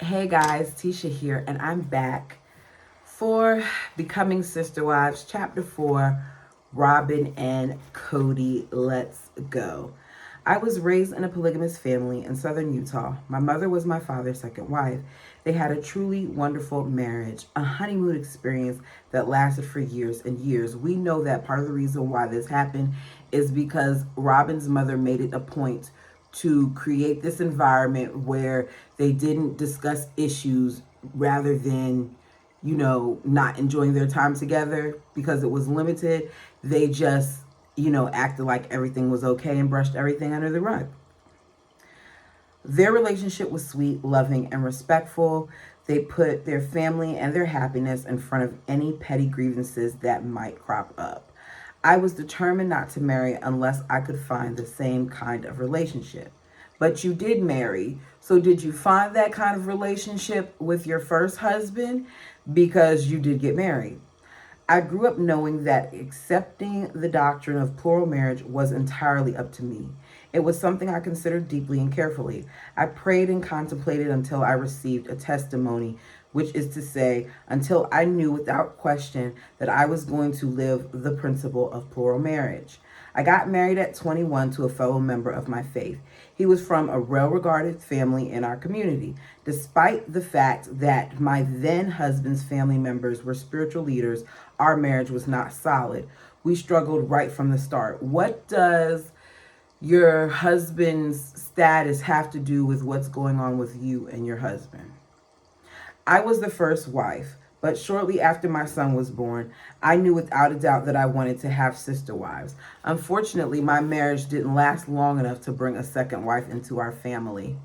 Hey guys, Tisha here, and I'm back for Becoming Sister Wives, Chapter 4, Robin and Cody. Let's go. I was raised in a polygamous family in southern Utah. My mother was my father's second wife. They had a truly wonderful marriage, a honeymoon experience that lasted for years and years. We know that part of the reason why this happened is because Robin's mother made it a point to create this environment where they didn't discuss issues rather than, not enjoying their time together because it was limited. They just, acted like everything was okay and brushed everything under the rug. Their relationship was sweet, loving, and respectful. They put their family and their happiness in front of any petty grievances that might crop up. I was determined not to marry unless I could find the same kind of relationship. But you did marry. So did you find that kind of relationship with your first husband? Because you did get married. I grew up knowing that accepting the doctrine of plural marriage was entirely up to me. It was something I considered deeply and carefully. I prayed and contemplated until I received a testimony, which is to say, until I knew without question that I was going to live the principle of plural marriage. I got married at 21 to a fellow member of my faith. He was from a well-regarded family in our community. Despite the fact that my then husband's family members were spiritual leaders, our marriage was not solid. We struggled right from the start. What does your husband's status have to do with what's going on with you and your husband? I was the first wife, but shortly after my son was born, I knew without a doubt that I wanted to have sister wives. Unfortunately, my marriage didn't last long enough to bring a second wife into our family.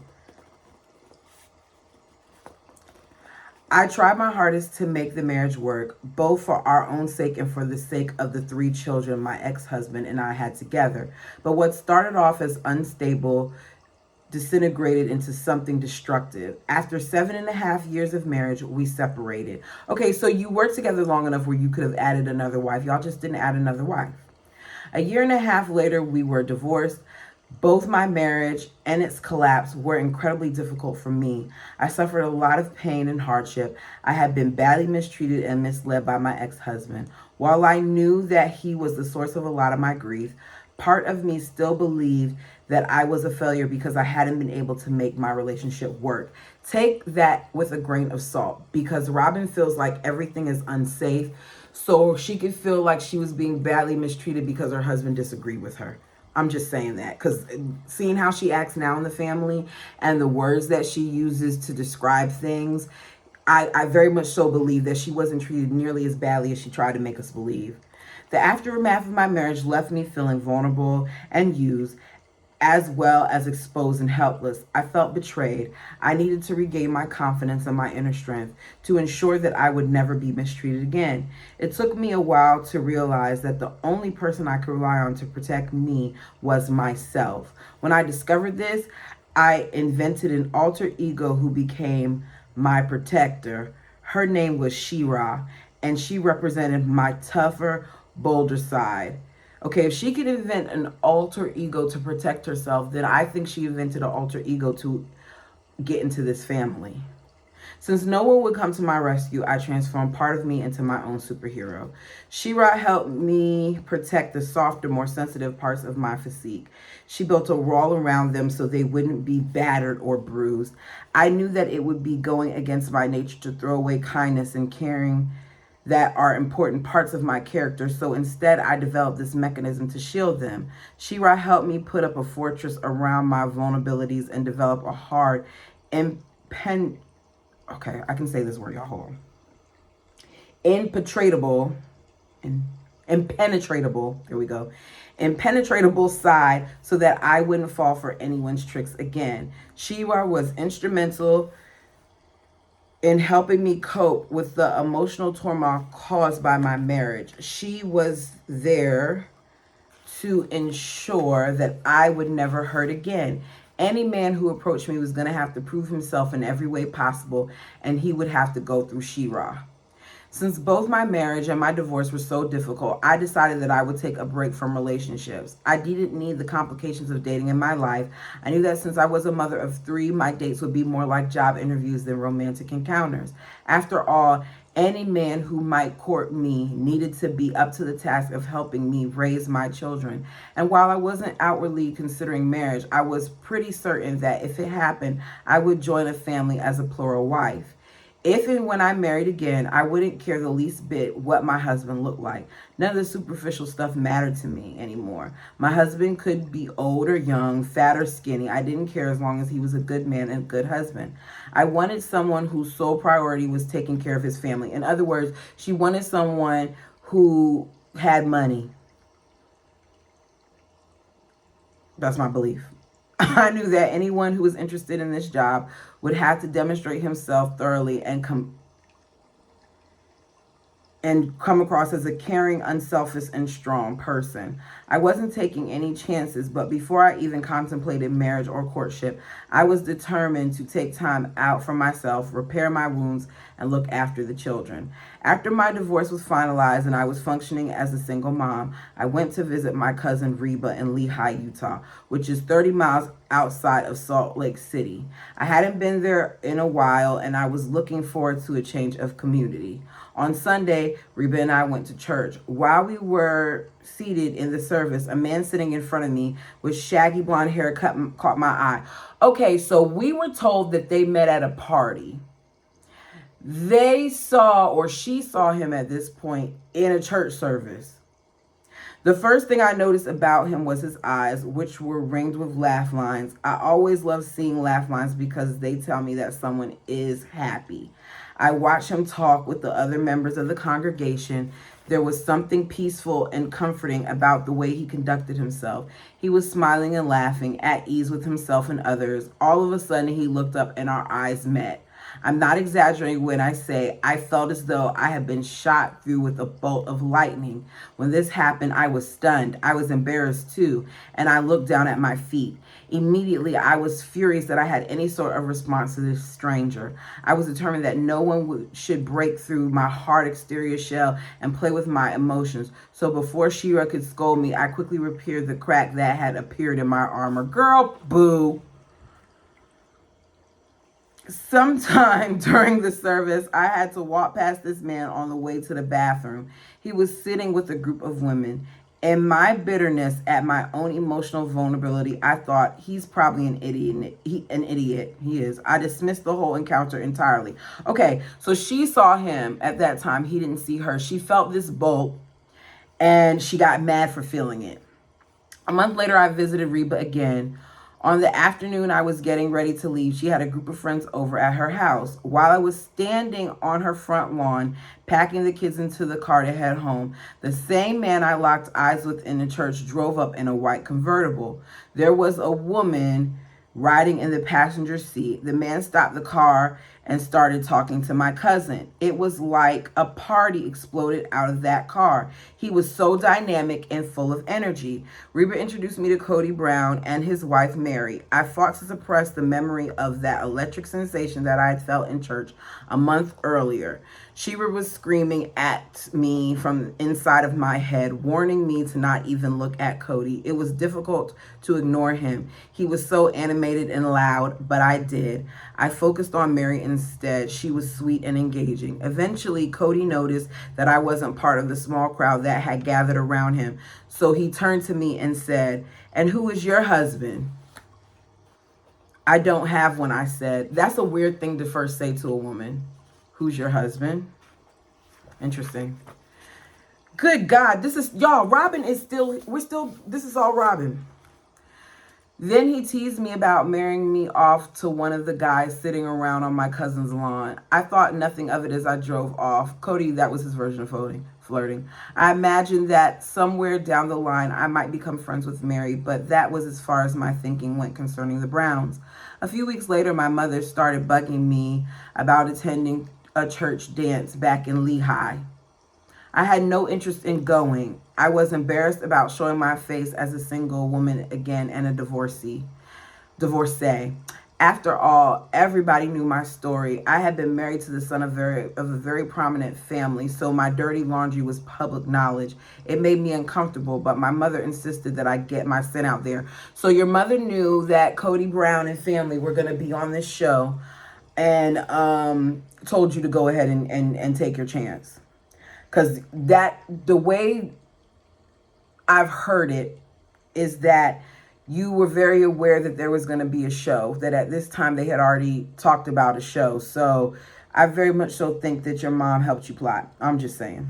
I tried my hardest to make the marriage work, both for our own sake and for the sake of the 3 children my ex-husband and I had together. But what started off as unstable disintegrated into something destructive. After 7.5 years of marriage, we separated. Okay, so you were together long enough where you could have added another wife. Y'all just didn't add another wife. A year and a half later, we were divorced. Both my marriage and its collapse were incredibly difficult for me. I suffered a lot of pain and hardship. I had been badly mistreated and misled by my ex-husband. While I knew that he was the source of a lot of my grief, part of me still believed that I was a failure because I hadn't been able to make my relationship work. Take that with a grain of salt, because Robin feels like everything is unsafe, so she could feel like she was being badly mistreated because her husband disagreed with her. I'm just saying that because seeing how she acts now in the family and the words that she uses to describe things, I very much so believe that she wasn't treated nearly as badly as she tried to make us believe. The aftermath of my marriage left me feeling vulnerable and used, as well as exposed and helpless. I felt betrayed. I needed to regain my confidence and my inner strength to ensure that I would never be mistreated again. It took me a while to realize that the only person I could rely on to protect me was myself. When I discovered this, I invented an alter ego who became my protector. Her name was Shira, and she represented my tougher, bolder side. Okay, if she could invent an alter ego to protect herself, then I think she invented an alter ego to get into this family. Since no one would come to my rescue, I transformed part of me into my own superhero. She-Ra helped me protect the softer, more sensitive parts of my physique. She built a wall around them so they wouldn't be battered or bruised. I knew that it would be going against my nature to throw away kindness and caring that are important parts of my character, so instead I developed this mechanism to shield them. She-Ra helped me put up a fortress around my vulnerabilities and develop a hard, okay, I can say this word, y'all, hold on. Impenetrable, there we go, impenetrable side so that I wouldn't fall for anyone's tricks again. She-Ra was instrumental in helping me cope with the emotional turmoil caused by my marriage. She was there to ensure that I would never hurt again. Any man who approached me was going to have to prove himself in every way possible, and he would have to go through She-Ra. Since both my marriage and my divorce were so difficult, I decided that I would take a break from relationships. I didn't need the complications of dating in my life. I knew that since I was a mother of three, my dates would be more like job interviews than romantic encounters. After all, any man who might court me needed to be up to the task of helping me raise my children. And while I wasn't outwardly considering marriage, I was pretty certain that if it happened, I would join a family as a plural wife. If and when I married again, I wouldn't care the least bit what my husband looked like. None of the superficial stuff mattered to me anymore. My husband could be old or young, fat or skinny. I didn't care as long as he was a good man and a good husband. I wanted someone whose sole priority was taking care of his family. In other words, she wanted someone who had money. That's my belief. I knew that anyone who was interested in this job would have to demonstrate himself thoroughly and come across as a caring, unselfish, and strong person. I wasn't taking any chances, but before I even contemplated marriage or courtship, I was determined to take time out for myself, repair my wounds, and look after the children. After my divorce was finalized and I was functioning as a single mom, I went to visit my cousin Reba in Lehi, Utah, which is 30 miles outside of Salt Lake City. I hadn't been there in a while, and I was looking forward to a change of community. On Sunday, Reba and I went to church. While we were seated in the service, a man sitting in front of me with shaggy blonde hair caught my eye. Okay, so we were told that they met at a party. They saw, or she saw him at this point in a church service. The first thing I noticed about him was his eyes, which were ringed with laugh lines. I always love seeing laugh lines because they tell me that someone is happy. I watched him talk with the other members of the congregation. There was something peaceful and comforting about the way he conducted himself. He was smiling and laughing, at ease with himself and others. All of a sudden, he looked up and our eyes met. I'm not exaggerating when I say I felt as though I had been shot through with a bolt of lightning. When this happened, I was stunned. I was embarrassed too, and I looked down at my feet. Immediately, I was furious that I had any sort of response to this stranger. I was determined that no one should break through my hard exterior shell and play with my emotions. So before Shira could scold me, I quickly repaired the crack that had appeared in my armor. Girl, boo. Sometime during the service, I had to walk past this man on the way to the bathroom. He was sitting with a group of women. In my bitterness at my own emotional vulnerability, I thought, he's probably an idiot. He is. I dismissed the whole encounter entirely. Okay, so she saw him at that time. He didn't see her. She felt this bolt, and she got mad for feeling it. A month later, I visited Reba again. On the afternoon I was getting ready to leave, she had a group of friends over at her house. While I was standing on her front lawn, packing the kids into the car to head home, the same man I locked eyes with in the church drove up in a white convertible. There was a woman riding in the passenger seat. The man stopped the car and started talking to my cousin. It was like a party exploded out of that car. He was so dynamic and full of energy. Reba introduced me to Cody Brown and his wife, Mary. I fought to suppress the memory of that electric sensation that I had felt in church a month earlier. Shira was screaming at me from inside of my head, warning me to not even look at Cody. It was difficult to ignore him. He was so animated and loud, but I did. I focused on Mary instead. She was sweet and engaging. Eventually, Cody noticed that I wasn't part of the small crowd that had gathered around him. So he turned to me and said, "And who is your husband?" "I don't have one," I said. That's a weird thing to first say to a woman. Who's your husband? Interesting. Good God, this is, y'all, Robin is still, this is all Robin. Then he teased me about marrying me off to one of the guys sitting around on my cousin's lawn. I thought nothing of it as I drove off. Cody, that was his version of flirting. I imagined that somewhere down the line I might become friends with Mary, but that was as far as my thinking went concerning the Browns. A few weeks later, my mother started bugging me about attending a church dance back in Lehi. I had no interest in going. I was embarrassed about showing my face as a single woman again and a divorcee. After all, everybody knew my story. I had been married to the son of a very prominent family, so my dirty laundry was public knowledge. It made me uncomfortable, but my mother insisted that I get my scent out there. So your mother knew that Cody Brown and family were going to be on this show, and told you to go ahead and take your chance. Because the way I've heard it is that you were very aware that there was going to be a show, that at this time they had already talked about a show. So I very much so think that your mom helped you plot. I'm just saying.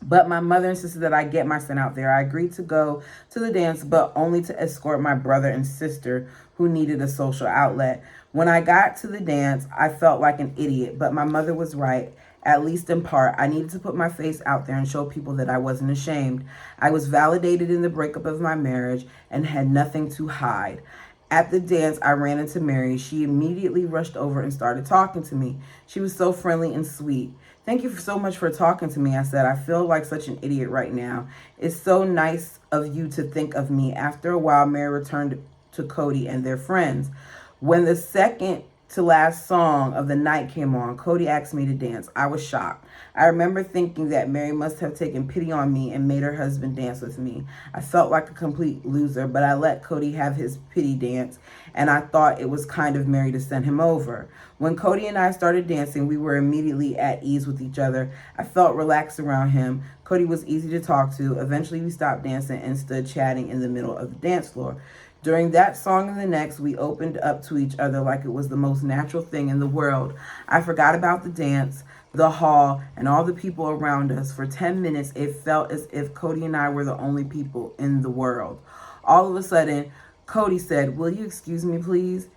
But my mother insisted that I get my son out there. I agreed to go to the dance, but only to escort my brother and sister who needed a social outlet. When I got to the dance, I felt like an idiot, but my mother was right. At least in part, I needed to put my face out there and show people that I wasn't ashamed. I was validated in the breakup of my marriage and had nothing to hide. At the dance, I ran into Mary. She immediately rushed over and started talking to me. She was so friendly and sweet. Thank you so much for talking to me, I said. I feel like such an idiot right now. It's so nice of you to think of me. After a while, Mary returned to Cody and their friends. When the second to last song of the night came on, Cody asked me to dance. I was shocked. I remember thinking that Mary must have taken pity on me and made her husband dance with me. I felt like a complete loser, but I let Cody have his pity dance, and I thought it was kind of Mary to send him over. When Cody and I started dancing, we were immediately at ease with each other. I felt relaxed around him. Cody was easy to talk to. Eventually, we stopped dancing and stood chatting in the middle of the dance floor. During that song and the next, we opened up to each other like it was the most natural thing in the world. I forgot about the dance, the hall, and all the people around us. For 10 minutes, it felt as if Cody and I were the only people in the world. All of a sudden, Cody said, "Will you excuse me, please?"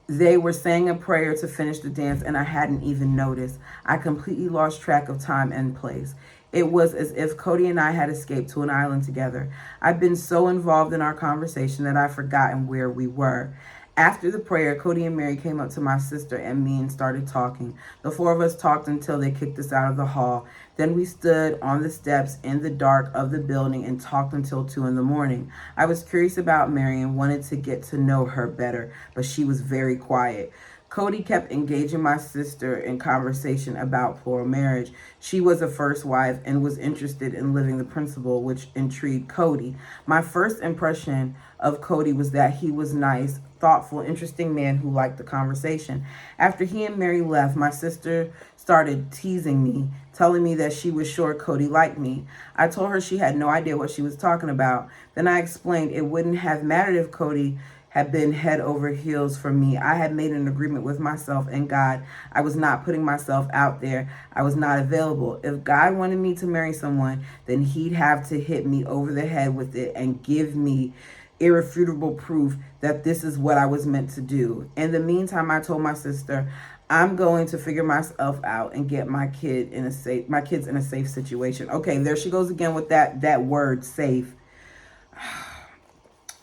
They were saying a prayer to finish the dance, and I hadn't even noticed. I completely lost track of time and place. It was as if Cody and I had escaped to an island together. I'd been so involved in our conversation that I'd forgotten where we were. After the prayer, Cody and Mary came up to my sister and me and started talking. The four of us talked until they kicked us out of the hall. Then we stood on the steps in the dark of the building and talked until 2 in the morning. I was curious about Mary and wanted to get to know her better, but she was very quiet. Cody kept engaging my sister in conversation about plural marriage. She was a first wife and was interested in living the principle, which intrigued Cody. My first impression of Cody was that he was nice, thoughtful, interesting man who liked the conversation. After he and Mary left, my sister started teasing me, telling me that she was sure Cody liked me. I told her she had no idea what she was talking about. Then I explained it wouldn't have mattered if Cody had been head over heels for me. I had made an agreement with myself and God. I was not putting myself out there. I was not available. If God wanted me to marry someone, then he'd have to hit me over the head with it and give me irrefutable proof that this is what I was meant to do. In the meantime, I told my sister, I'm going to figure myself out and get my kids in a safe situation. Okay, there she goes again with that word, safe.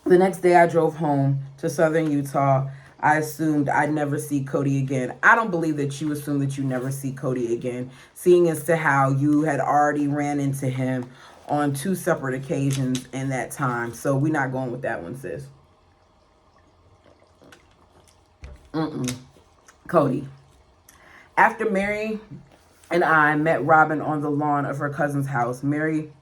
The next day I drove home to southern Utah. I assumed I'd never see Cody again. I don't believe that you assume that you never see Cody again, seeing as to how you had already ran into him on 2 separate occasions in that time. So we're not going with that one, sis. Cody. After Mary and I met Robin on the lawn of her cousin's house, Mary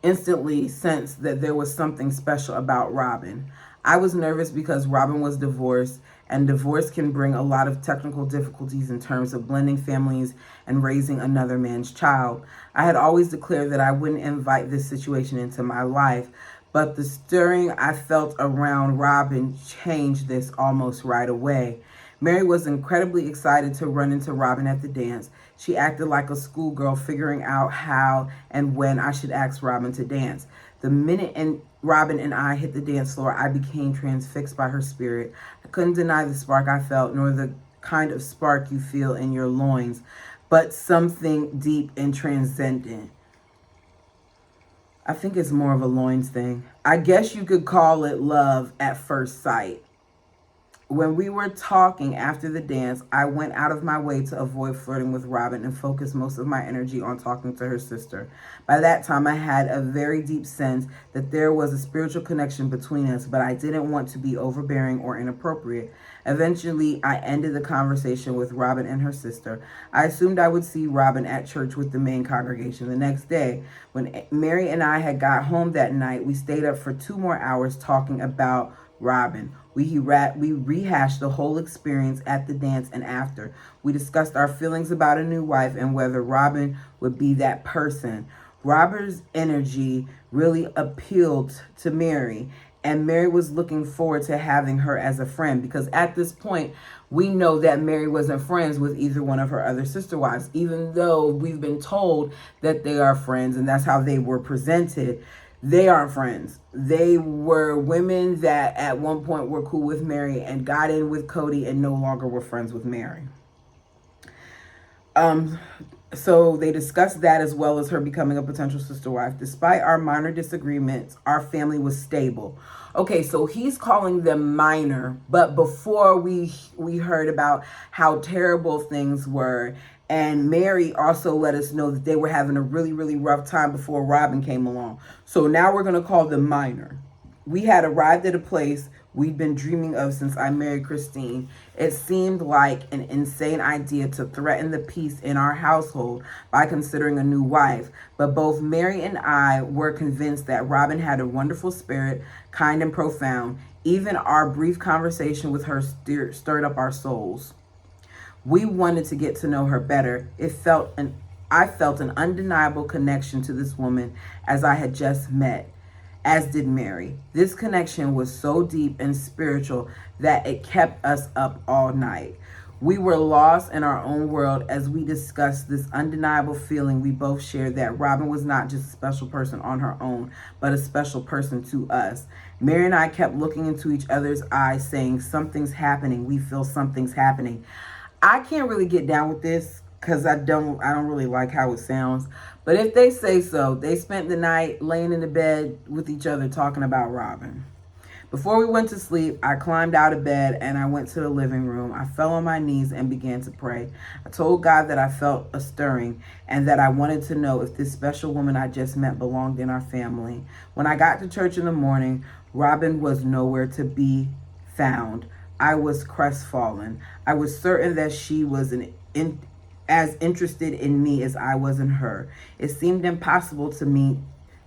instantly sensed that there was something special about Robin. I was nervous because Robin was divorced, and divorce can bring a lot of technical difficulties in terms of blending families and raising another man's child. I had always declared that I wouldn't invite this situation into my life, but the stirring I felt around Robin changed this almost right away. Mary was incredibly excited to run into Robin at the dance. She acted like a schoolgirl figuring out how and when I should ask Robin to dance. The minute Robin and I hit the dance floor, I became transfixed by her spirit. I couldn't deny the spark I felt, nor the kind of spark you feel in your loins, but something deep and transcendent. I think it's more of a loins thing. I guess you could call it love at first sight. When we were talking after the dance, I went out of my way to avoid flirting with Robin and focus most of my energy on talking to her sister. By that time, I had a very deep sense that there was a spiritual connection between us, but I didn't want to be overbearing or inappropriate. Eventually, I ended the conversation with Robin and her sister. I assumed I would see Robin at church with the main congregation the next day. When Mary and I had got home that night, we stayed up for 2 more hours talking about Robin. We rehashed the whole experience at the dance and after. We discussed our feelings about a new wife and whether Robin would be that person. Robin's energy really appealed to Mary, and Mary was looking forward to having her as a friend because at this point, we know that Mary wasn't friends with either one of her other sister wives, even though we've been told that they are friends and that's how they were presented. They aren't friends. They were women that at one point were cool with Mary and got in with Cody and no longer were friends with Mary. So they discussed that as well as her becoming a potential sister wife. Despite our minor disagreements, our family was stable. Okay, so he's calling them minor, but before we heard about how terrible things were, and Mary also let us know that they were having a really, really rough time before Robin came along. So now we're going to call them minor. We had arrived at a place we'd been dreaming of since I married Christine. It seemed like an insane idea to threaten the peace in our household by considering a new wife, but both Mary and I were convinced that Robin had a wonderful spirit, kind and profound. Even our brief conversation with her stirred up our souls. We wanted to get to know her better. I felt an undeniable connection to this woman as I had just met, as did Mary. This connection was so deep and spiritual that it kept us up all night. We were lost in our own world as we discussed this undeniable feeling we both shared that Robin was not just a special person on her own, but a special person to us. Mary and I kept looking into each other's eyes saying, something's happening. We feel something's happening. I can't really get down with this because I don't really like how it sounds. But if they say so, they spent the night laying in the bed with each other talking about Robin. Before we went to sleep, I climbed out of bed and I went to the living room. I fell on my knees and began to pray. I told God that I felt a stirring and that I wanted to know if this special woman I just met belonged in our family. When I got to church in the morning, Robin was nowhere to be found. I was crestfallen. I was certain that she was as interested in me as I was in her. It seemed impossible to me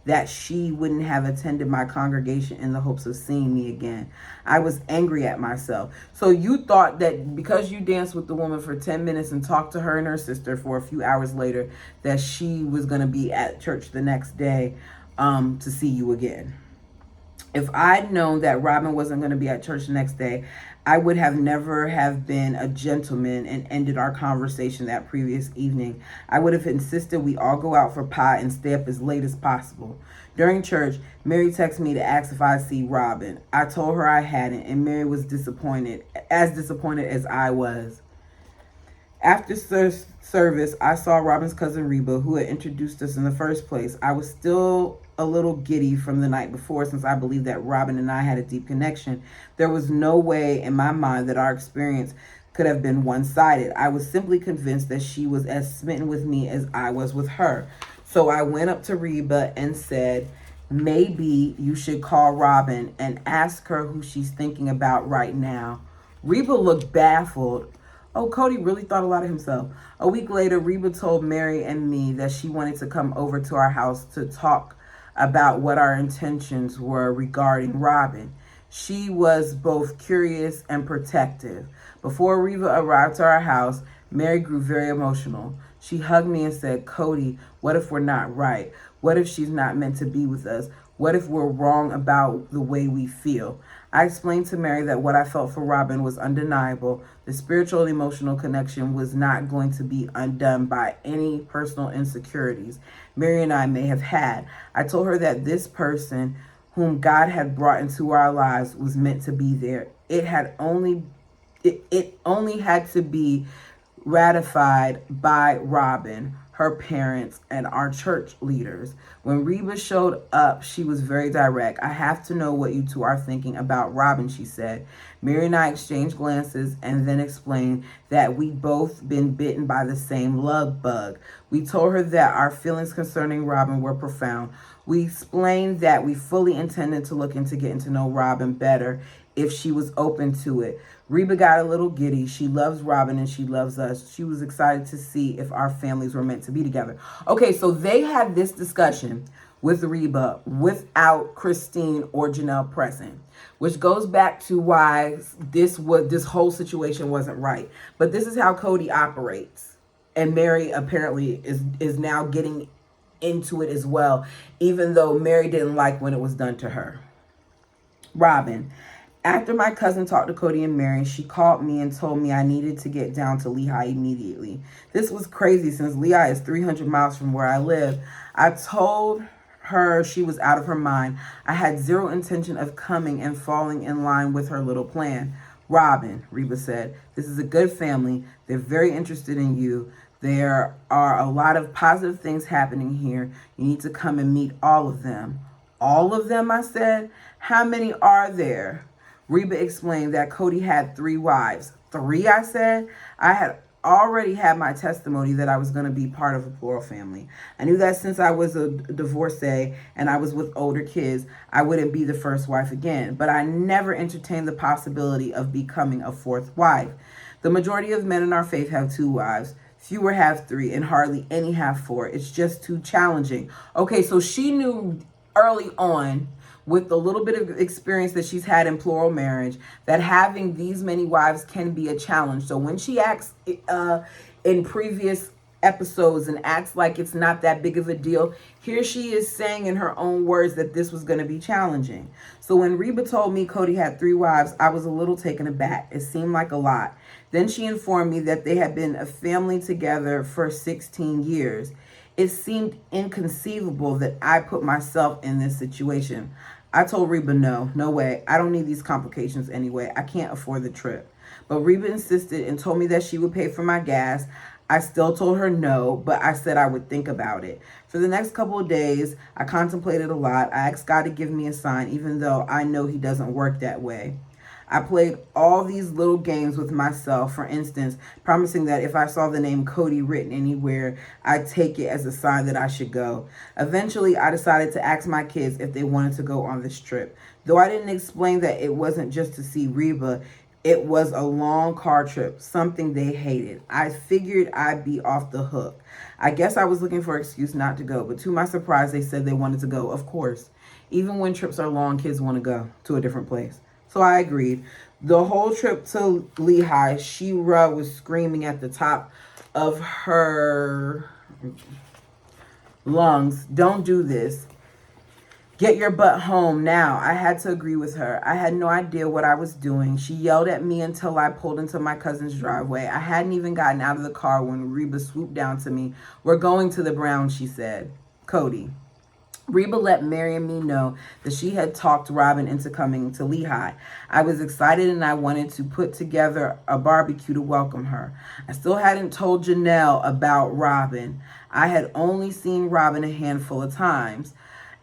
that she wouldn't have attended my congregation in the hopes of seeing me again. I was angry at myself. So you thought that because you danced with the woman for 10 minutes and talked to her and her sister for a few hours later, that she was going to be at church the next day to see you again. If I'd known that Robin wasn't going to be at church the next day, I would have never have been a gentleman and ended our conversation that previous evening. I would have insisted we all go out for pie and stay up as late as possible. During church, Mary texted me to ask if I'd see Robin. I told her I hadn't, and Mary was disappointed as I was. After service, I saw Robin's cousin Reba, who had introduced us in the first place. I was still a little giddy from the night before since I believed that Robin and I had a deep connection. There was no way in my mind that our experience could have been one-sided. I was simply convinced that she was as smitten with me as I was with her. So I went up to Reba and said, maybe you should call Robin and ask her who she's thinking about right now. Reba looked baffled. Oh, Cody really thought a lot of himself. A week later, Reba told Mary and me that she wanted to come over to our house to talk about what our intentions were regarding Robin. She was both curious and protective. Before Reba arrived to our house, Mary grew very emotional. She hugged me and said, Cody, what if we're not right? What if she's not meant to be with us? What if we're wrong about the way we feel? I explained to Mary that what I felt for Robin was undeniable. The spiritual and emotional connection was not going to be undone by any personal insecurities Mary and I may have had. I told her that this person whom God had brought into our lives was meant to be there. It only had to be ratified by Robin. her parents, and our church leaders. When Reba showed up, she was very direct. I have to know what you two are thinking about Robin, she said. Mary and I exchanged glances and then explained that we'd both been bitten by the same love bug. We told her that our feelings concerning Robin were profound. We explained that we fully intended to look into getting to know Robin better if she was open to it. Reba got a little giddy. She loves Robin and she loves us. She was excited to see if our families were meant to be together. Okay, so they had this discussion with Reba without Christine or Janelle present, which goes back to why this whole situation wasn't right. But this is how Cody operates. And Mary apparently is now getting into it as well, even though Mary didn't like when it was done to her. Robin. After my cousin talked to Cody and Mary, she called me and told me I needed to get down to Lehigh immediately. This was crazy since Lehigh is 300 miles from where I live. I told her she was out of her mind. I had zero intention of coming and falling in line with her little plan. Robin, Reba said, this is a good family. They're very interested in you. There are a lot of positive things happening here. You need to come and meet all of them. All of them, I said. How many are there? Reba explained that Cody had 3 wives. 3, I said. I had already had my testimony that I was going to be part of a plural family. I knew that since I was a divorcee and I was with older kids, I wouldn't be the first wife again. But I never entertained the possibility of becoming a 4th wife. The majority of men in our faith have 2 wives. Fewer have 3 and hardly any have 4. It's just too challenging. Okay, so she knew early on, with the little bit of experience that she's had in plural marriage, that having these many wives can be a challenge. So when she acts in previous episodes and acts like it's not that big of a deal, here she is saying in her own words that this was going to be challenging. So when Reba told me Cody had 3 wives, I was a little taken aback. It seemed like a lot. Then she informed me that they had been a family together for 16 years. It seemed inconceivable that I put myself in this situation. I told Reba, no way. I don't need these complications anyway. I can't afford the trip. But Reba insisted and told me that she would pay for my gas. I still told her no, but I said I would think about it. For the next couple of days, I contemplated a lot. I asked God to give me a sign, even though I know he doesn't work that way. I played all these little games with myself, for instance, promising that if I saw the name Cody written anywhere, I'd take it as a sign that I should go. Eventually, I decided to ask my kids if they wanted to go on this trip. Though I didn't explain that it wasn't just to see Reba, it was a long car trip, something they hated. I figured I'd be off the hook. I guess I was looking for an excuse not to go, but to my surprise, they said they wanted to go, of course. Even when trips are long, kids want to go to a different place. So I agreed. The whole trip to Lehigh, She-Ra was screaming at the top of her lungs, don't do this. Get your butt home now. I had to agree with her. I had no idea what I was doing. She yelled at me until I pulled into my cousin's driveway. I hadn't even gotten out of the car when Reba swooped down to me. We're going to the Browns, she said. Cody. Reba let Mary and me know that she had talked Robin into coming to Lehigh. I was excited and I wanted to put together a barbecue to welcome her. I still hadn't told Janelle about Robin. I had only seen Robin a handful of times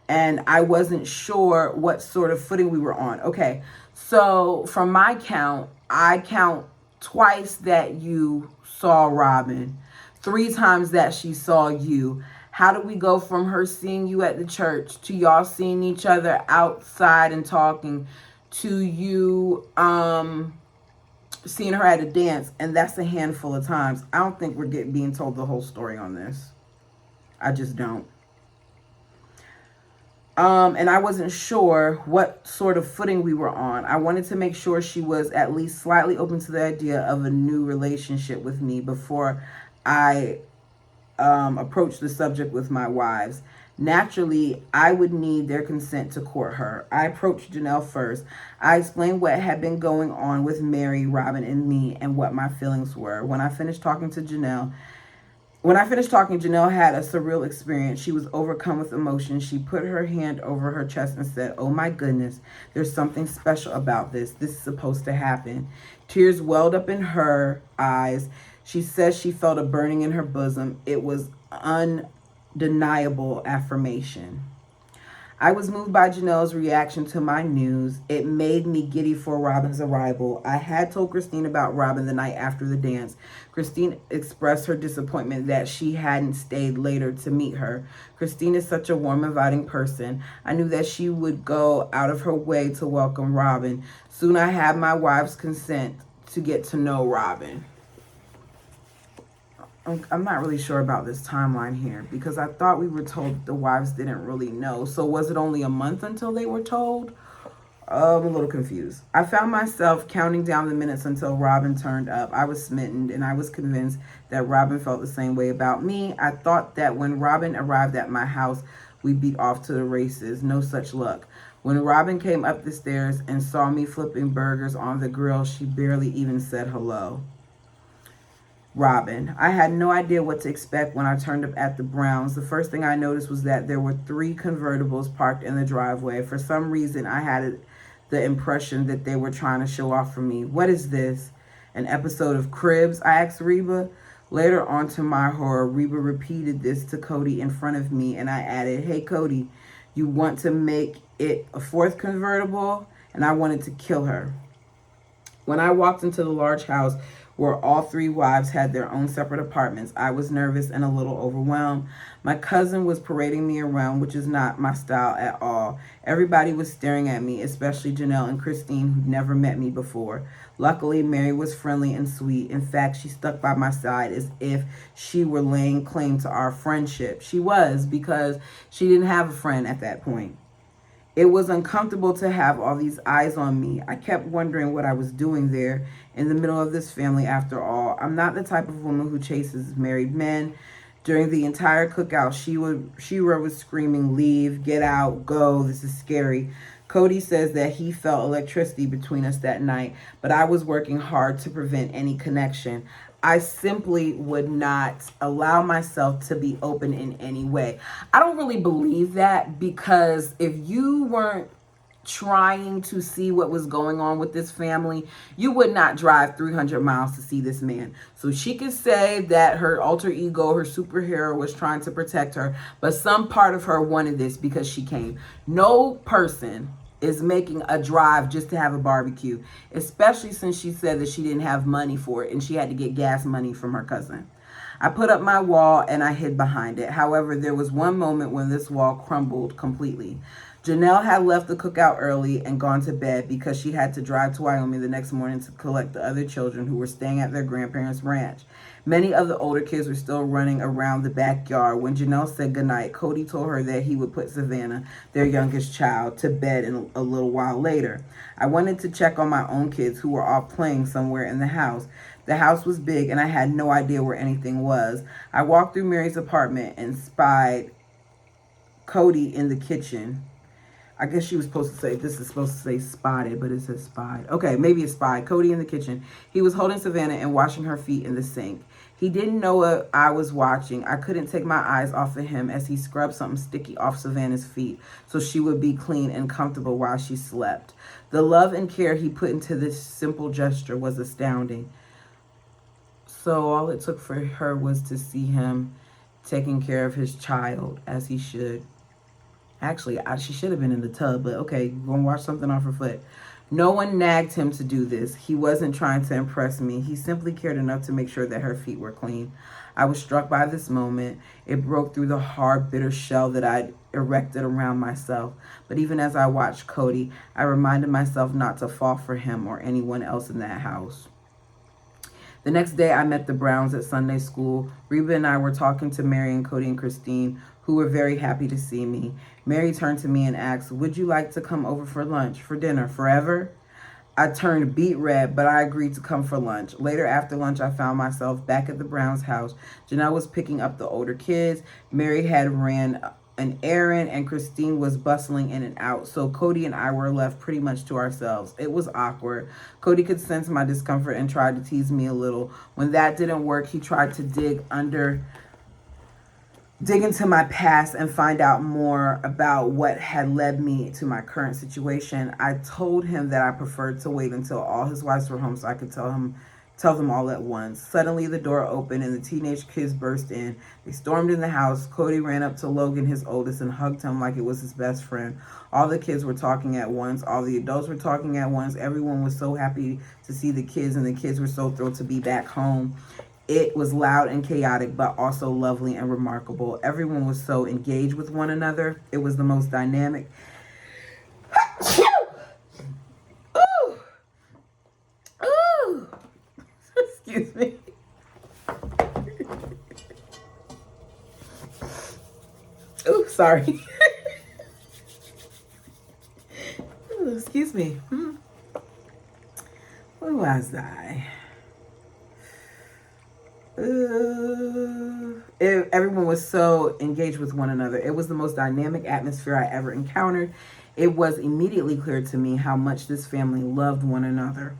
and I wasn't sure what sort of footing we were on. Okay, so from my count, I count twice that you saw Robin, 3 times that she saw you. How do we go from her seeing you at the church to y'all seeing each other outside and talking to you seeing her at a dance? And that's a handful of times. I don't think we're being told the whole story on this. I just don't. And I wasn't sure what sort of footing we were on. I wanted to make sure she was at least slightly open to the idea of a new relationship with me before I approach the subject with my wives. Naturally, I would need their consent to court her. I approached Janelle first. I explained what had been going on with Mary, Robin, and me, and what my feelings were. When I finished talking to Janelle, When I finished talking, Janelle had a surreal experience. She was overcome with emotion. She put her hand over her chest and said, "Oh my goodness, there's something special about this. This is supposed to happen." Tears welled up in her eyes. She says she felt a burning in her bosom. It was undeniable affirmation. I was moved by Janelle's reaction to my news. It made me giddy for Robin's arrival. I had told Christine about Robin the night after the dance. Christine expressed her disappointment that she hadn't stayed later to meet her. Christine is such a warm, inviting person. I knew that she would go out of her way to welcome Robin. Soon I had my wife's consent to get to know Robin. I'm not really sure about this timeline here because I thought we were told that the wives didn't really know. So was it only a month until they were told? I'm a little confused. I found myself counting down the minutes until Robin turned up. I was smitten and I was convinced that Robin felt the same way about me. I thought that when Robin arrived at my house, we'd be off to the races. No such luck. When Robin came up the stairs and saw me flipping burgers on the grill, she barely even said hello. Robin. I had no idea what to expect when I turned up at the Browns. The first thing I noticed was that there were 3 convertibles parked in the driveway. For some reason, I had the impression that they were trying to show off for me. What is this? An episode of Cribs? I asked Reba. Later on, to my horror, Reba repeated this to Cody in front of me, and I added, "Hey, Cody, you want to make it a 4th convertible?" And I wanted to kill her. When I walked into the large house where all 3 wives had their own separate apartments, I was nervous and a little overwhelmed. My cousin was parading me around, which is not my style at all. Everybody was staring at me, especially Janelle and Christine, who'd never met me before. Luckily, Mary was friendly and sweet. In fact, she stuck by my side as if she were laying claim to our friendship. She was, because she didn't have a friend at that point. It was uncomfortable to have all these eyes on me. I kept wondering what I was doing there in the middle of this family after all. I'm not the type of woman who chases married men. During the entire cookout, Shira was screaming, "Leave, get out, go, this is scary." Cody says that he felt electricity between us that night, but I was working hard to prevent any connection. I simply would not allow myself to be open in any way. I don't really believe that, because if you weren't trying to see what was going on with this family, you would not drive 300 miles to see this man. So she could say that her alter ego, her superhero, was trying to protect her, but some part of her wanted this because she came. No person is making a drive just to have a barbecue, especially since she said that she didn't have money for it and she had to get gas money from her cousin. I put up my wall and I hid behind it. However, there was one moment when this wall crumbled completely. Janelle had left the cookout early and gone to bed because she had to drive to Wyoming the next morning to collect the other children who were staying at their grandparents' ranch. Many of the older kids were still running around the backyard. When Janelle said goodnight, Cody told her that he would put Savannah, their youngest child, to bed in a little while later. I wanted to check on my own kids who were off playing somewhere in the house. The house was big and I had no idea where anything was. I walked through Mary's apartment and spied Cody in the kitchen. I guess she was supposed to say, this is supposed to say spotted, but it says spied. Okay, maybe it's spied. Cody in the kitchen. He was holding Savannah and washing her feet in the sink. He didn't know what I was watching. I couldn't take my eyes off of him as he scrubbed something sticky off Savannah's feet so she would be clean and comfortable while she slept. The love and care he put into this simple gesture was astounding. So all it took for her was to see him taking care of his child as he should. Actually, she should have been in the tub, but okay, you're going to wash something off her foot. No one nagged him to do this. He wasn't trying to impress me. He simply cared enough to make sure that her feet were clean. I was struck by this moment. It broke through the hard, bitter shell that I'd erected around myself. But even as I watched Cody, I reminded myself not to fall for him or anyone else in that house. The next day, I met the Browns at Sunday school. Reba and I were talking to Mary and Cody and Christine, who were very happy to see me. Mary turned to me and asked, "Would you like to come over for lunch, for dinner, forever?" I turned beet red, but I agreed to come for lunch. Later after lunch, I found myself back at the Browns' house. Janelle was picking up the older kids. Mary had ran an errand, and Christine was bustling in and out. So Cody and I were left pretty much to ourselves. It was awkward. Cody could sense my discomfort and tried to tease me a little. When that didn't work, he tried to dig under dig into my past and find out more about what had led me to my current situation. I told him that I preferred to wait until all his wives were home so I could tell them all at once. Suddenly the door opened and the teenage kids burst in. They stormed in the house. Cody ran up to Logan, his oldest, and hugged him like it was his best friend. All the kids were talking at once. All the adults were talking at once. Everyone was so happy to see the kids, and the kids were so thrilled to be back home. It was loud and chaotic, but also lovely and remarkable. Everyone was so engaged with one another. It was the most dynamic. Ooh. Ooh. Excuse me. Ooh, sorry. Ooh, excuse me. Where was I? Everyone was so engaged with one another. It was the most dynamic atmosphere I ever encountered. It was immediately clear to me how much this family loved one another.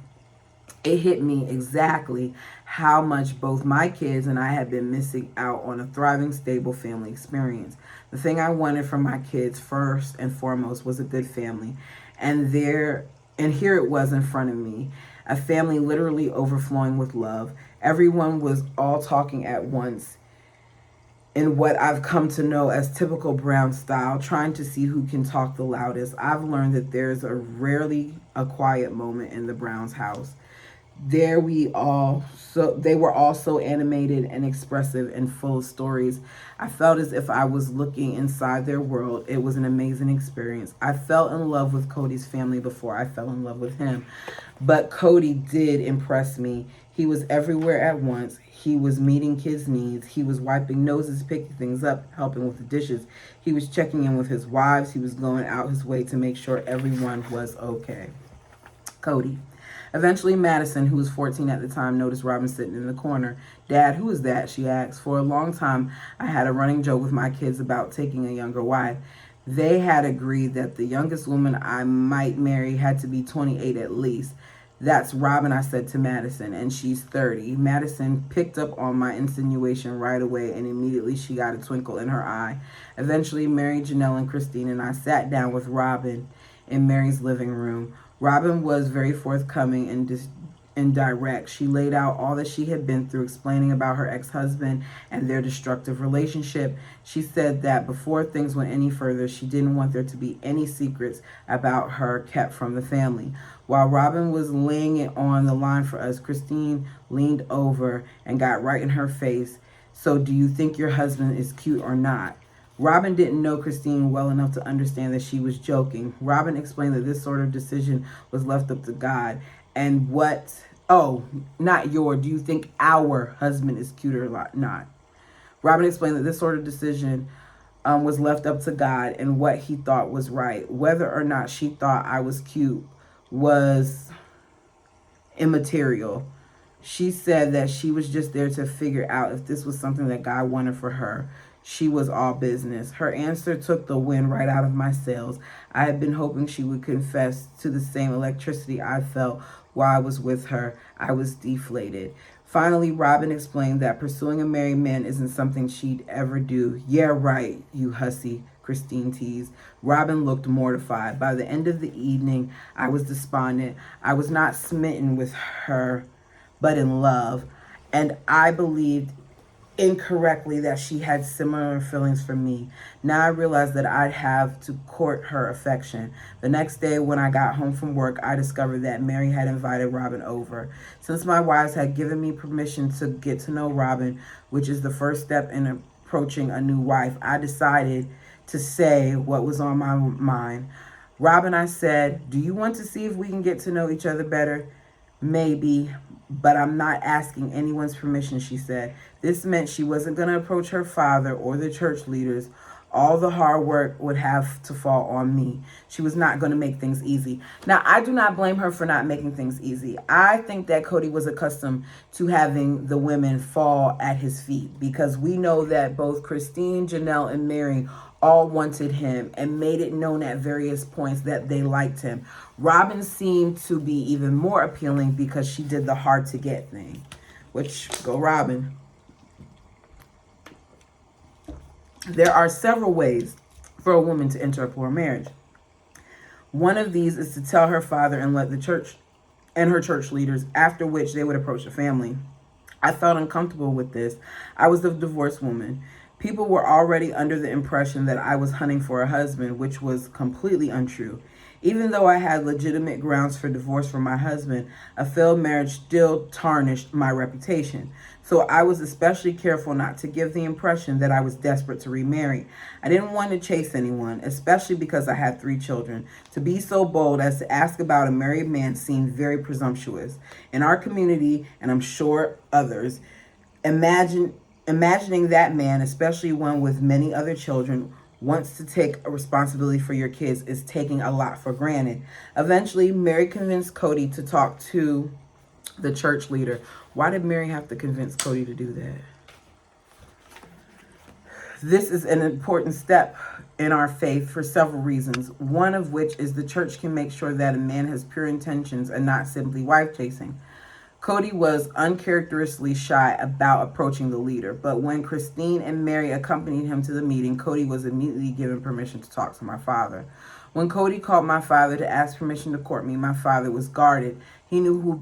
It hit me exactly how much both my kids and I had been missing out on a thriving, stable family experience. The thing I wanted from my kids first and foremost was a good family. And here it was in front of me, a family literally overflowing with love. Everyone was all talking at once in what I've come to know as typical Brown style, trying to see who can talk the loudest. I've learned that there's rarely a quiet moment in the Browns' house. They were all so animated and expressive and full of stories. I felt as if I was looking inside their world. It was an amazing experience. I fell in love with Cody's family before I fell in love with him. But Cody did impress me. He was everywhere at once. He was meeting kids' needs. He was wiping noses, picking things up, helping with the dishes. He was checking in with his wives. He was going out his way to make sure everyone was okay. Cody. Eventually, Madison, who was 14 at the time, noticed Robin sitting in the corner. "Dad, who is that?" she asked. For a long time, I had a running joke with my kids about taking a younger wife. They had agreed that the youngest woman I might marry had to be 28 at least. "That's Robin," I said to Madison, "and she's 30. Madison picked up on my insinuation right away, and immediately she got a twinkle in her eye. Eventually, Mary, Janelle, and Christine and I sat down with Robin in Mary's living room. Robin was very forthcoming and direct. She laid out all that she had been through, explaining about her ex-husband and their destructive relationship. She said that before things went any further, she didn't want there to be any secrets about her kept from the family. While Robin was laying it on the line for us, Christine leaned over and got right in her face. "So do you think your husband is cute or not?" Robin didn't know Christine well enough to understand that she was joking. Robin explained that this sort of decision was left up to God. "And what, not your, do you think our husband is cute or not?" Robin explained that this sort of decision was left up to God and what he thought was right. Whether or not she thought I was cute was immaterial. She said that she was just there to figure out if this was something that God wanted for her. She was all business. Her answer took the wind right out of my sails. I had been hoping she would confess to the same electricity I felt while I was with her. I was deflated. Finally, Robin explained that pursuing a married man isn't something she'd ever do. "Yeah, right, you hussy," Christine teased. Robin looked mortified. By the end of the evening, I was despondent. I was not smitten with her, but in love. And I believed incorrectly that she had similar feelings for me. Now I realized that I'd have to court her affection. The next day when I got home from work, I discovered that Mary had invited Robin over. Since my wives had given me permission to get to know Robin, which is the first step in approaching a new wife, I decided to say what was on my mind. "Robin," I said, "do you want to see if we can get to know each other better?" "Maybe, but I'm not asking anyone's permission," she said. This meant she wasn't going to approach her father or the church leaders. All the hard work would have to fall on me. She was not going to make things easy. Now, I do not blame her for not making things easy. I think that Cody was accustomed to having the women fall at his feet because we know that both Christine, Janelle, and Mary all wanted him and made it known at various points that they liked him. Robin seemed to be even more appealing because she did the hard to get thing, which, go Robin. There are several ways for a woman to enter a poor marriage. One of these is to tell her father and let the church and her church leaders, after which they would approach the family. I felt uncomfortable with this. I was a divorced woman. People were already under the impression that I was hunting for a husband, which was completely untrue. Even though I had legitimate grounds for divorce from my husband, a failed marriage still tarnished my reputation. So I was especially careful not to give the impression that I was desperate to remarry. I didn't want to chase anyone, especially because I had 3 children. To be so bold as to ask about a married man seemed very presumptuous. In our community, and I'm sure others, imagining that man, especially one with many other children, wants to take a responsibility for your kids is taking a lot for granted. Eventually, Mary convinced Cody to talk to the church leader. Why did Mary have to convince Cody to do that? This is an important step in our faith for several reasons, one of which is the church can make sure that a man has pure intentions and not simply wife chasing. Cody was uncharacteristically shy about approaching the leader, but when Christine and Mary accompanied him to the meeting, Cody was immediately given permission to talk to my father. When Cody called my father to ask permission to court me, my father was guarded. He knew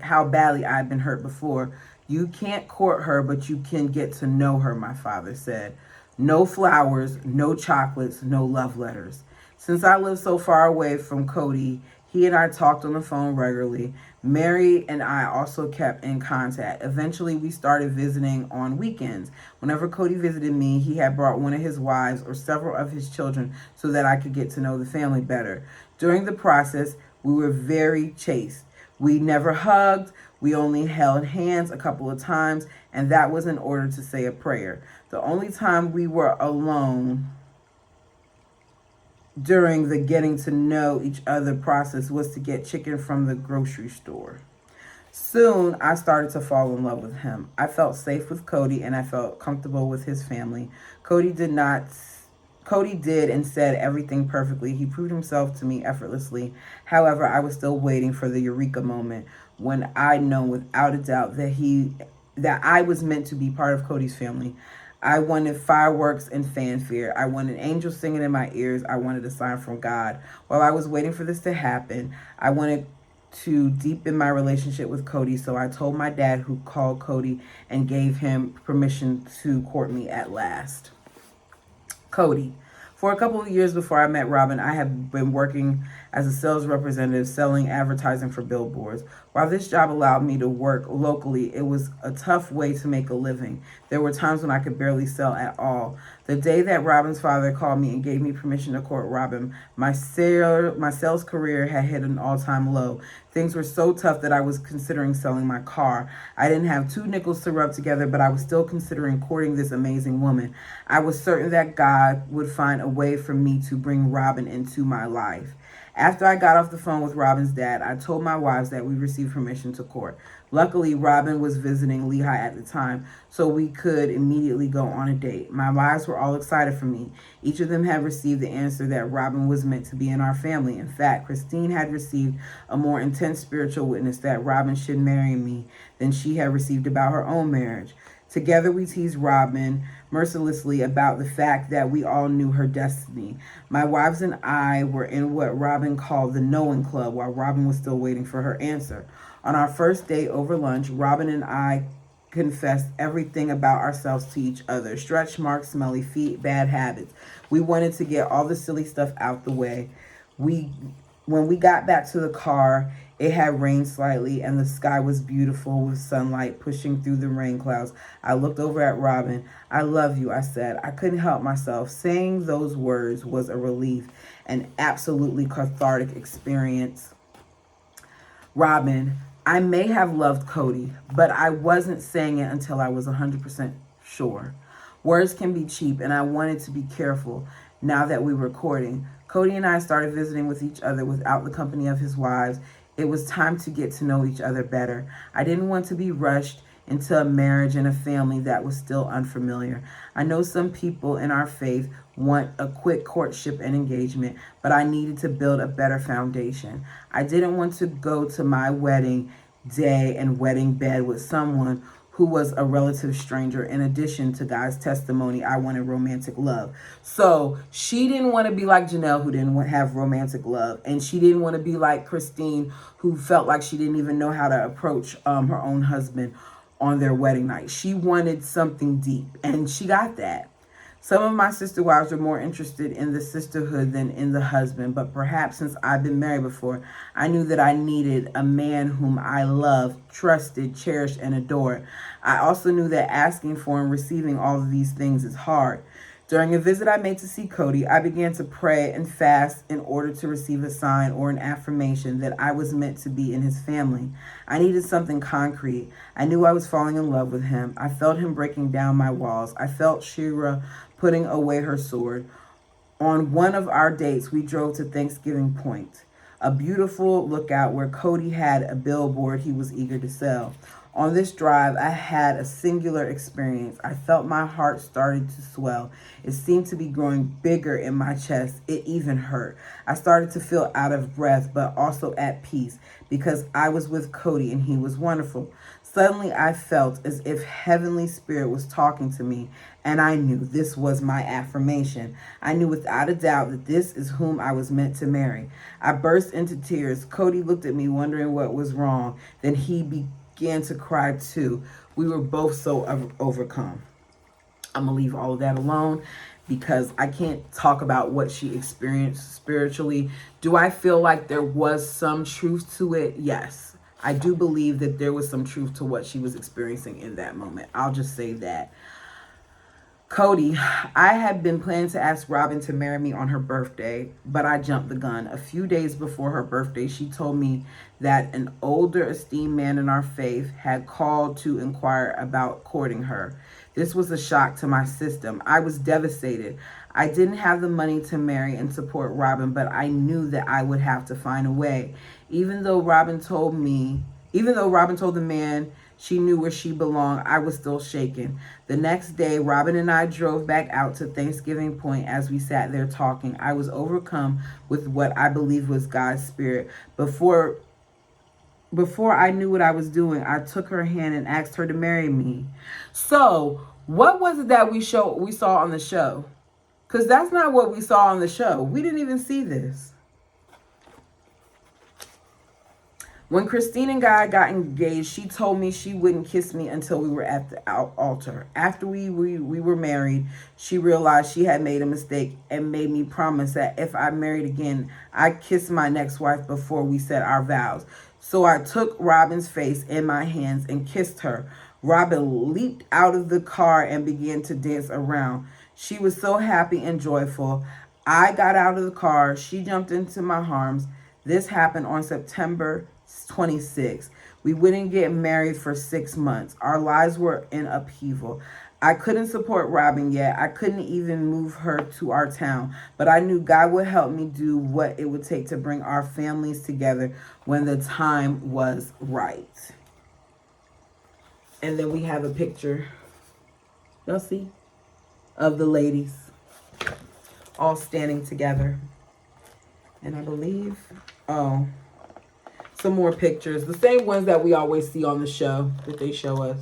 how badly I had been hurt before. You can't court her, but you can get to know her, my father said. No flowers, no chocolates, no love letters. Since I lived so far away from Cody, he and I talked on the phone regularly. Mary and I also kept in contact. Eventually, we started visiting on weekends. Whenever Cody visited me, he had brought one of his wives or several of his children so that I could get to know the family better. During the process, we were very chaste. We never hugged. We only held hands a couple of times, and that was in order to say a prayer. The only time we were alone during the getting to know each other process was to get chicken from the grocery store. Soon, I started to fall in love with him. I felt safe with Cody and I felt comfortable with his family. Cody did and said everything perfectly. He proved himself to me effortlessly. However, I was still waiting for the eureka moment when I know without a doubt that I was meant to be part of Cody's family. I wanted fireworks and fanfare. I wanted angels singing in my ears. I wanted a sign from God. While I was waiting for this to happen, I wanted to deepen my relationship with Cody, so I told my dad, who called Cody and gave him permission to court me at last. Cody. For a couple of years before I met Robin, I had been working as a sales representative selling advertising for billboards. While this job allowed me to work locally, it was a tough way to make a living. There were times when I could barely sell at all. The day that Robin's father called me and gave me permission to court Robin, my sales career had hit an all-time low. Things were so tough that I was considering selling my car. I didn't have 2 nickels to rub together, but I was still considering courting this amazing woman. I was certain that God would find a way for me to bring Robin into my life. After I got off the phone with Robin's dad, I told my wives that we received permission to court. Luckily, Robin was visiting Lehigh at the time, so we could immediately go on a date. My wives were all excited for me. Each of them had received the answer that Robin was meant to be in our family. In fact, Christine had received a more intense spiritual witness that Robin should marry me than she had received about her own marriage. Together, we teased Robin mercilessly about the fact that we all knew her destiny. My wives and I were in what Robin called the knowing club while Robin was still waiting for her answer. On our first date over lunch, Robin and I confessed everything about ourselves to each other. Stretch marks, smelly feet, bad habits. We wanted to get all the silly stuff out the way. When we got back to the car, it had rained slightly and the sky was beautiful with sunlight pushing through the rain clouds. I looked over at Robin. I love you, I said. I couldn't help myself. Saying those words was a relief, an absolutely cathartic experience. Robin, I may have loved Cody, but I wasn't saying it until I was 100% sure. Words can be cheap, and I wanted to be careful now that we were courting. Cody and I started visiting with each other without the company of his wives. It was time to get to know each other better. I didn't want to be rushed into a marriage and a family that was still unfamiliar. I know some people in our faith want a quick courtship and engagement, but I needed to build a better foundation. I didn't want to go to my wedding day and wedding bed with someone who was a relative stranger. In addition to God's testimony, I wanted romantic love. So she didn't want to be like Janelle, who didn't have romantic love. And she didn't want to be like Christine, who felt like she didn't even know how to approach her own husband on their wedding night. She wanted something deep, and she got that. Some of my sister wives are more interested in the sisterhood than in the husband, but perhaps since I've been married before, I knew that I needed a man whom I loved, trusted, cherished, and adored. I also knew that asking for and receiving all of these things is hard. During a visit I made to see Cody, I began to pray and fast in order to receive a sign or an affirmation that I was meant to be in his family. I needed something concrete. I knew I was falling in love with him. I felt him breaking down my walls. I felt Shira putting away her sword. On one of our dates, we drove to Thanksgiving Point, a beautiful lookout where Cody had a billboard he was eager to sell. On this drive, I had a singular experience. I felt my heart started to swell. It seemed to be growing bigger in my chest. It even hurt. I started to feel out of breath, but also at peace because I was with Cody and he was wonderful. Suddenly, I felt as if Heavenly Spirit was talking to me, and I knew this was my affirmation. I knew without a doubt that this is whom I was meant to marry. I burst into tears. Cody looked at me, wondering what was wrong. Then he began to cry too. We were both so overcome. I'm going to leave all of that alone because I can't talk about what she experienced spiritually. Do I feel like there was some truth to it? Yes. I do believe that there was some truth to what she was experiencing in that moment. I'll just say that. Cody, I had been planning to ask Robin to marry me on her birthday, but I jumped the gun. A few days before her birthday, she told me that an older esteemed man in our faith had called to inquire about courting her. This was a shock to my system. I was devastated. I didn't have the money to marry and support Robin, but I knew that I would have to find a way. Even though Robin told the man she knew where she belonged, I was still shaken. The next day, Robin and I drove back out to Thanksgiving Point. As we sat there talking, I was overcome with what I believe was God's Spirit. Before I knew what I was doing, I took her hand and asked her to marry me. So, what was it that we saw on the show? Because that's not what we saw on the show. We didn't even see this. When Christine and Guy got engaged, she told me she wouldn't kiss me until we were at the altar. After we were married, she realized she had made a mistake and made me promise that if I married again, I'd kiss my next wife before we said our vows. So I took Robin's face in my hands and kissed her. Robin leaped out of the car and began to dance around. She was so happy and joyful. I got out of the car. She jumped into my arms. This happened on September 26. We wouldn't get married for 6 months. Our lives were in upheaval. I couldn't support Robin yet. I couldn't even move her to our town. But I knew God would help me do what it would take to bring our families together when the time was right. And then we have a picture, y'all see, of the ladies all standing together. And I believe, some more pictures, the same ones that we always see on the show that they show us.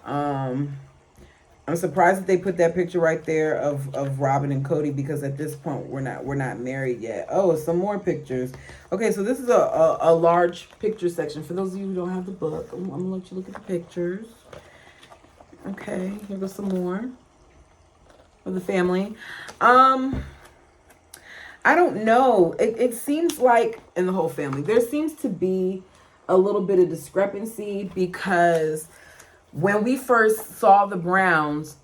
I'm surprised that they put that picture right there of Robin and Cody, because at this point we're not married yet. Oh, some more pictures. Okay, so this is a large picture section. For those of you who don't have the book, I'm gonna let you look at the pictures. Okay, here goes some more of the family. I don't know. It seems like in the whole family, there seems to be a little bit of discrepancy, because when we first saw the Browns,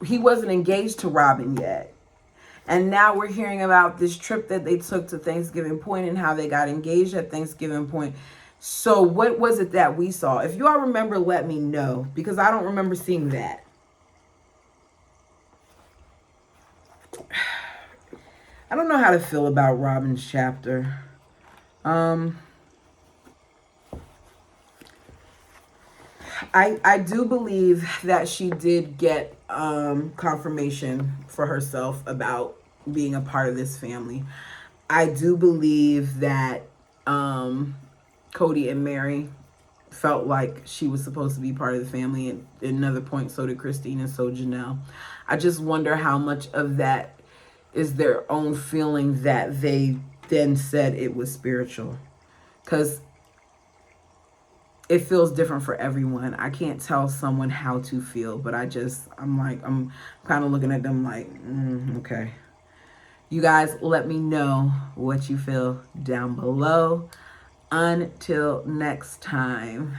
he wasn't engaged to Robin yet. And now we're hearing about this trip that they took to Thanksgiving Point and how they got engaged at Thanksgiving Point. So what was it that we saw? If you all remember, let me know, because I don't remember seeing that. I don't know how to feel about Robin's chapter. I do believe that she did get confirmation for herself about being a part of this family. I do believe that Cody and Mary felt like she was supposed to be part of the family. And at another point, so did Christine and so Janelle. I just wonder how much of that is their own feeling that they then said it was spiritual. Because it feels different for everyone. I can't tell someone how to feel, but I'm kind of looking at them like, okay. You guys, let me know what you feel down below. Until next time.